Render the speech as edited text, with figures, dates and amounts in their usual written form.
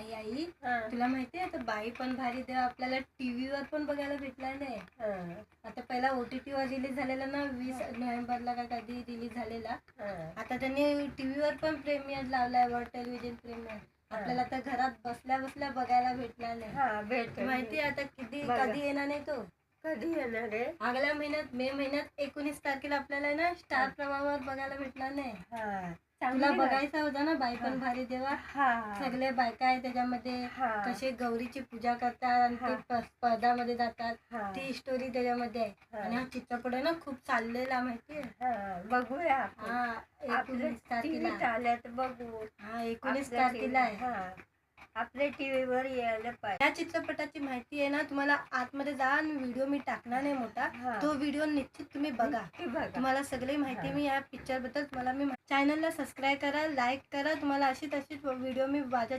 आई आई तुला माहितीये आता बाई पण भारी देव आपल्याला टीव्हीवर पण बघायला भेटला नाही. आता पहिला OTT वर रिलीज झालेला ना 20 नोव्हेंबरला का कधी रिलीज झालेला. आता त्यांनी टीव्हीवर पण प्रीमियर लावलाय, वर्ल्ड टेलिव्हिजन प्रीमियर. आपल्याला तर घरात बसल्या बसल्या बघायला भेटला नाही. माहितीये आता कधी येणार नाही तो. कधी येणार आहे? आगल्या महिन्यात मे महिन्यात 19 तारखेला आपल्याला ना स्टार प्रवाहावर बघायला भेटला नाही. तुला बघायचा होता ना बाई पण भारी देवा. सगळे बायका आहे त्याच्यामध्ये कसे गौरीची पूजा करतात आणि ते स्पर्धामध्ये जातात. ती स्टोरी त्याच्यामध्ये आहे. आणि हा चित्रपट आहे ना खूप चाललेला माहितीये. बघूया. 19 तारखेला चालत बघू. 19 तारखेला आहे. आपल्या टीव्हीवर यायला पाहिजे. या चित्रपटाची माहिती आहे ना तुम्हाला आतमध्ये जा आणि व्हिडिओ मी टाकणार नाही मोठा. तो व्हिडिओ निश्चित तुम्ही बघा. तुम्हाला सगळी माहिती मी या पिक्चर बद्दल. तुम्हाला मी चॅनलला सबस्क्राईब करा, लाईक करा. तुम्हाला अशीच व्हिडिओ मी माझ्या